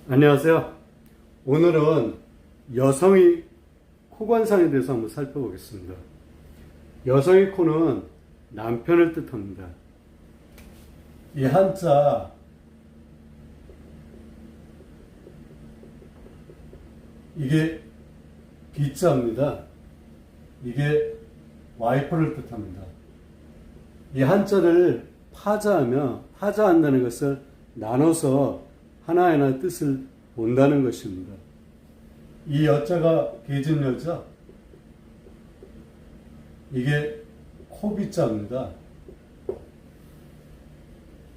안녕하세요. 오늘은 여성의 코관상에 대해서 한번 살펴보겠습니다. 여성의 코는 남편을 뜻합니다. 이 한자, 이게 비자입니다. 이게 와이프를 뜻합니다. 이 한자를 파자한다는 것을 나눠서 하나하나 뜻을 본다는 것입니다. 이 여자가 계진여자, 이게 코비자입니다.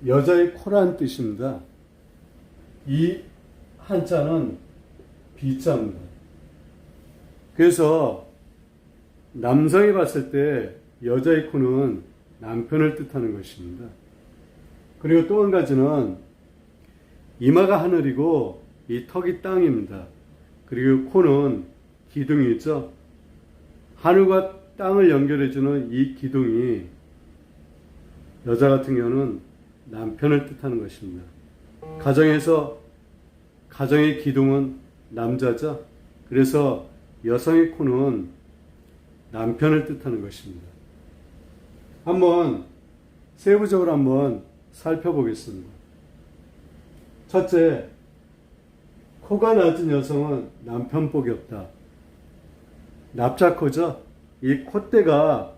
여자의 코란 뜻입니다. 이 한자는 비자입니다. 그래서 남성이 봤을 때 여자의 코는 남편을 뜻하는 것입니다. 그리고 또 한 가지는 이마가 하늘이고 이 턱이 땅입니다. 그리고 코는 기둥이죠. 하늘과 땅을 연결해주는 이 기둥이 여자 같은 경우는 남편을 뜻하는 것입니다. 가정에서 가정의 기둥은 남자죠. 그래서 여성의 코는 남편을 뜻하는 것입니다. 한번 세부적으로 한번 살펴보겠습니다. 첫째, 코가 낮은 여성은 남편 복이 없다. 납작코죠? 이 콧대가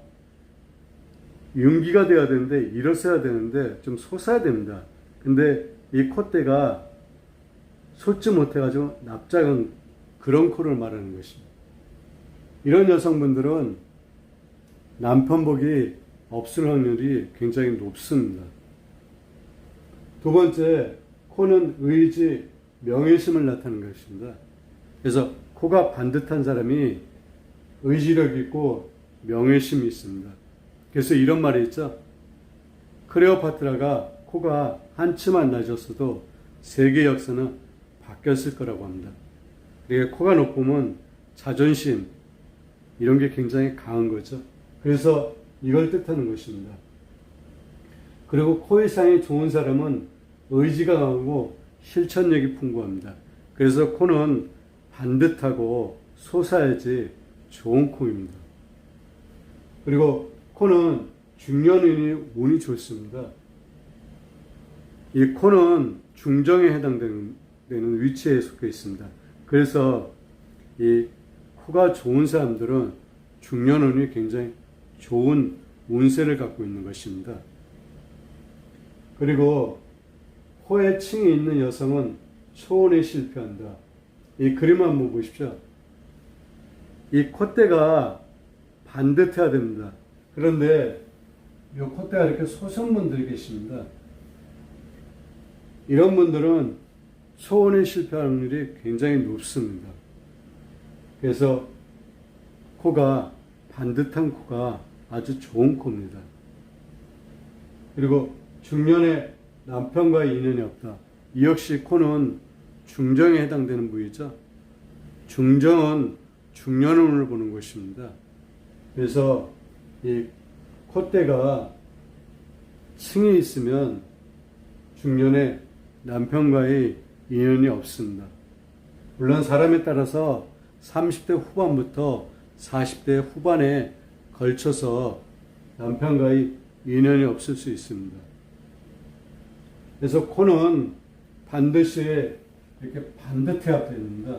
융기가 돼야 되는데, 일어서야 되는데, 좀 솟아야 됩니다. 근데 이 콧대가 솟지 못해가지고 납작한 그런 코를 말하는 것입니다. 이런 여성분들은 남편 복이 없을 확률이 굉장히 높습니다. 두 번째, 코는 의지, 명예심을 나타내는 것입니다. 그래서 코가 반듯한 사람이 의지력이 있고 명예심이 있습니다. 그래서 이런 말이 있죠. 클레오파트라가 코가 한치만 낮았어도 세계 역사는 바뀌었을 거라고 합니다. 그러니까 코가 높으면 자존심, 이런 게 굉장히 강한 거죠. 그래서 이걸 뜻하는 것입니다. 그리고 코의 상이 좋은 사람은 의지가 강하고 실천력이 풍부합니다. 그래서 코는 반듯하고 솟아야지 좋은 코입니다. 그리고 코는 중년인이 운이 좋습니다. 이 코는 중정에 해당되는 위치에 속해 있습니다. 그래서 이 코가 좋은 사람들은 중년운이 굉장히 좋은 운세를 갖고 있는 것입니다. 그리고 코에 층이 있는 여성은 초혼에 실패한다. 이 그림 한번 보십시오. 이 콧대가 반듯해야 됩니다. 그런데 이 콧대가 이렇게 솟은 분들이 계십니다. 이런 분들은 초혼에 실패할 확률이 굉장히 높습니다. 그래서 코가 반듯한 코가 아주 좋은 코입니다. 그리고 중년에 남편과의 인연이 없다. 이 역시 코는 중정에 해당되는 부위죠. 중정은 중년운을 보는 것입니다. 그래서 이 콧대가 층이 있으면 중년에 남편과의 인연이 없습니다. 물론 사람에 따라서 30대 후반부터 40대 후반에 걸쳐서 남편과의 인연이 없을 수 있습니다. 그래서 코는 반드시 이렇게 반듯해야 됩니다.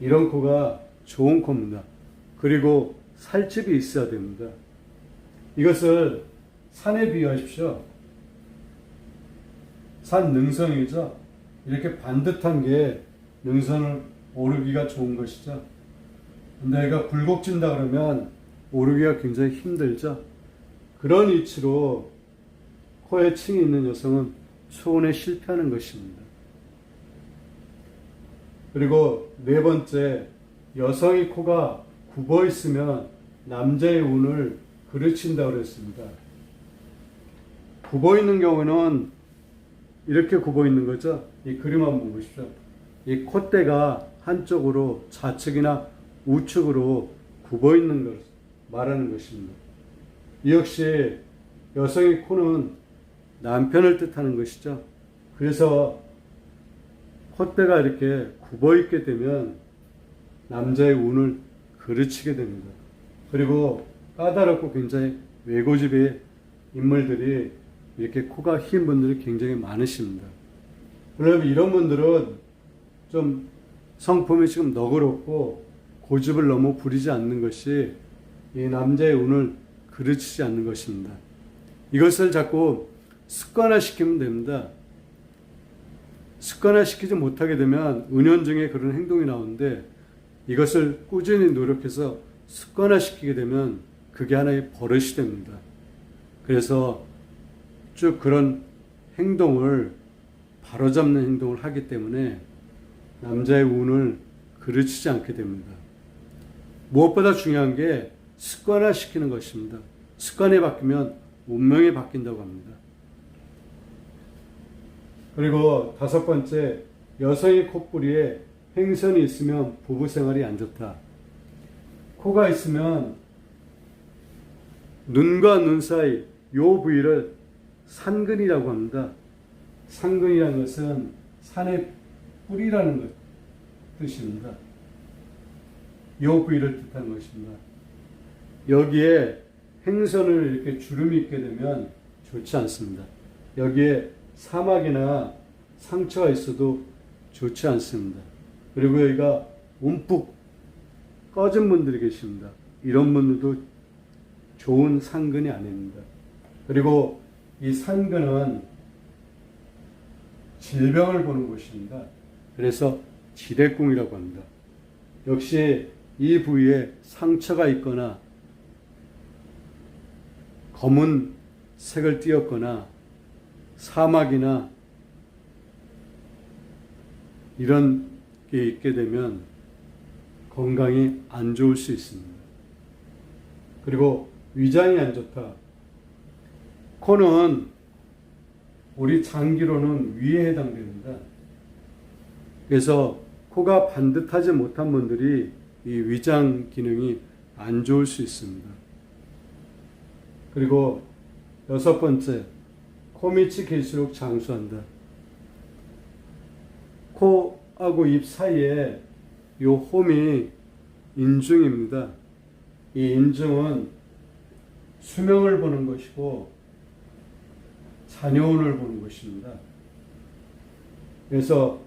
이런 코가 좋은 코입니다. 그리고 살집이 있어야 됩니다. 이것을 산에 비유하십시오. 산 능성이죠. 이렇게 반듯한 게 능선을 오르기가 좋은 것이죠. 근데 얘가 굴곡진다 그러면 오르기가 굉장히 힘들죠. 그런 위치로 코에 층이 있는 여성은 초혼에 실패하는 것입니다. 그리고 네 번째, 여성의 코가 굽어 있으면 남자의 운을 그르친다고 그랬습니다. 굽어 있는 경우는 이렇게 굽어 있는 거죠. 이 그림 한번 보십시오. 이 콧대가 한쪽으로 좌측이나 우측으로 굽어 있는 것을 말하는 것입니다. 이 역시 여성의 코는 남편을 뜻하는 것이죠. 그래서 콧대가 이렇게 굽어 있게 되면 남자의 운을 그르치게 됩니다. 그리고 까다롭고 굉장히 외고집의 인물들이 이렇게 코가 흰 분들이 굉장히 많으십니다. 그러면 이런 분들은 좀 성품이 지금 너그럽고 고집을 너무 부리지 않는 것이 이 남자의 운을 그르치지 않는 것입니다. 이것을 자꾸 습관화시키면 됩니다. 습관화시키지 못하게 되면 은연중에 그런 행동이 나오는데 이것을 꾸준히 노력해서 습관화시키게 되면 그게 하나의 버릇이 됩니다. 그래서 쭉 그런 행동을 바로잡는 행동을 하기 때문에 남자의 운을 그르치지 않게 됩니다. 무엇보다 중요한 게 습관화시키는 것입니다. 습관이 바뀌면 운명이 바뀐다고 합니다. 그리고 5번째, 여성의 콧부리에 횡선이 있으면 부부 생활이 안 좋다. 코가 있으면 눈과 눈 사이 요 부위를 산근이라고 합니다. 산근이라는 것은 산의 뿌리라는 것 뜻입니다. 요 부위를 뜻하는 것입니다. 여기에 횡선을 이렇게 주름이 있게 되면 좋지 않습니다. 여기에 사막이나 상처가 있어도 좋지 않습니다. 그리고 여기가 움푹 꺼진 분들이 계십니다. 이런 분들도 좋은 상근이 아닙니다. 그리고 이 상근은 질병을 보는 곳입니다. 그래서 지뢰궁이라고 합니다. 역시 이 부위에 상처가 있거나 검은 색을 띄었거나 사막이나 이런 게 있게 되면 건강이 안 좋을 수 있습니다. 그리고 위장이 안 좋다. 코는 우리 장기로는 위에 해당됩니다. 그래서 코가 반듯하지 못한 분들이 이 위장 기능이 안 좋을 수 있습니다. 그리고 6번째, 코밑이 길수록 장수한다. 코하고 입 사이에 이 홈이 인중입니다. 이 인중은 수명을 보는 것이고 자녀운을 보는 것입니다. 그래서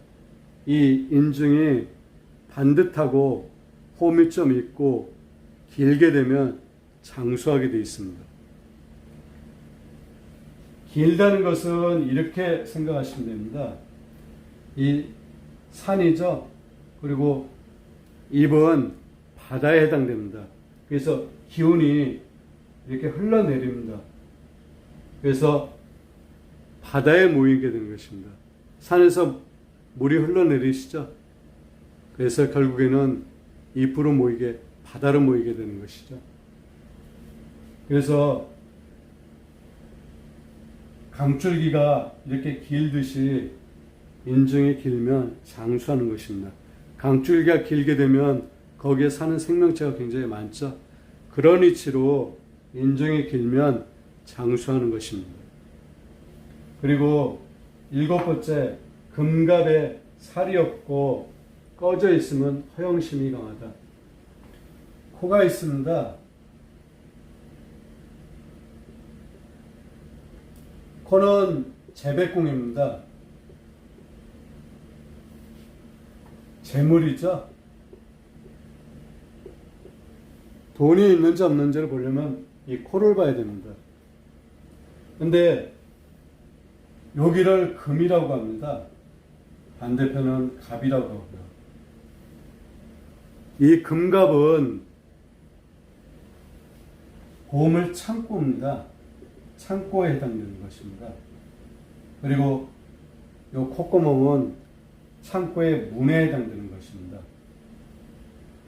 이 인중이 반듯하고 홈이 좀 있고 길게 되면 장수하게 되어 있습니다. 길다는 것은 이렇게 생각하시면 됩니다. 이 산이죠. 그리고 입은 바다에 해당됩니다. 그래서 기운이 이렇게 흘러내립니다. 그래서 바다에 모이게 되는 것입니다. 산에서 물이 흘러내리시죠. 그래서 결국에는 입으로 모이게, 바다로 모이게 되는 것이죠. 그래서 강줄기가 이렇게 길듯이 인중이 길면 장수하는 것입니다. 강줄기가 길게 되면 거기에 사는 생명체가 굉장히 많죠. 그런 위치로 인중이 길면 장수하는 것입니다. 그리고 7번째, 금갑에 살이 없고 꺼져 있으면 허영심이 강하다. 코가 있습니다. 코는 재배궁입니다. 재물이죠. 돈이 있는지 없는지를 보려면 이 코를 봐야 됩니다. 근데 여기를 금이라고 합니다. 반대편은 갑이라고 하고요. 이 금갑은 보물 창고입니다. 창고에 해당되는 것입니다. 그리고 이 콧구멍은 창고의 문에 해당되는 것입니다.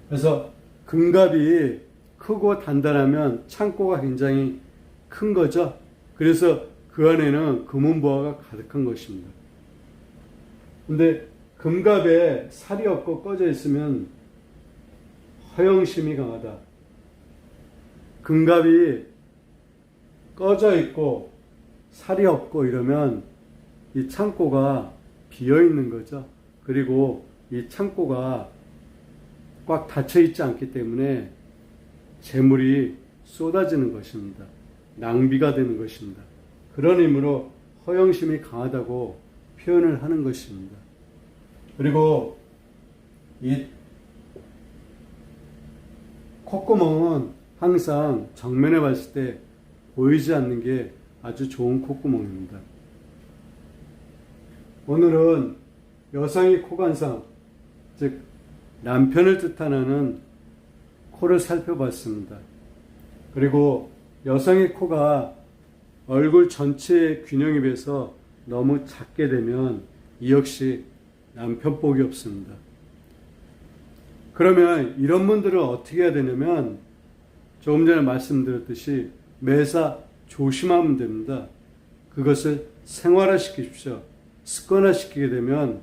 그래서 금갑이 크고 단단하면 창고가 굉장히 큰 거죠. 그래서 그 안에는 금은보화가 가득한 것입니다. 근데 금갑에 살이 없고 꺼져 있으면 허영심이 강하다. 금갑이 꺼져 있고 살이 없고 이러면 이 창고가 비어 있는 거죠. 그리고 이 창고가 꽉 닫혀 있지 않기 때문에 재물이 쏟아지는 것입니다. 낭비가 되는 것입니다. 그런 의미로 허영심이 강하다고 표현을 하는 것입니다. 그리고 이 콧구멍은 항상 정면에 봤을 때 보이지 않는 게 아주 좋은 콧구멍입니다. 오늘은 여성의 코관상, 즉 남편을 뜻하는 코를 살펴봤습니다. 그리고 여성의 코가 얼굴 전체의 균형에 비해서 너무 작게 되면 이 역시 남편 복이 없습니다. 그러면 이런 분들은 어떻게 해야 되냐면 조금 전에 말씀드렸듯이 매사 조심하면 됩니다. 그것을 생활화시키십시오. 습관화시키게 되면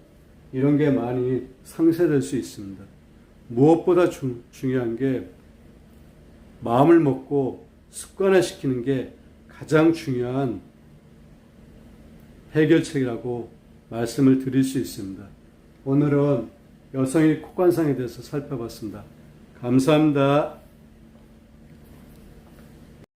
이런 게 많이 상쇄될 수 있습니다. 무엇보다 중요한 게 마음을 먹고 습관화시키는 게 가장 중요한 해결책이라고 말씀을 드릴 수 있습니다. 오늘은 여성의 코관상에 대해서 살펴봤습니다. 감사합니다.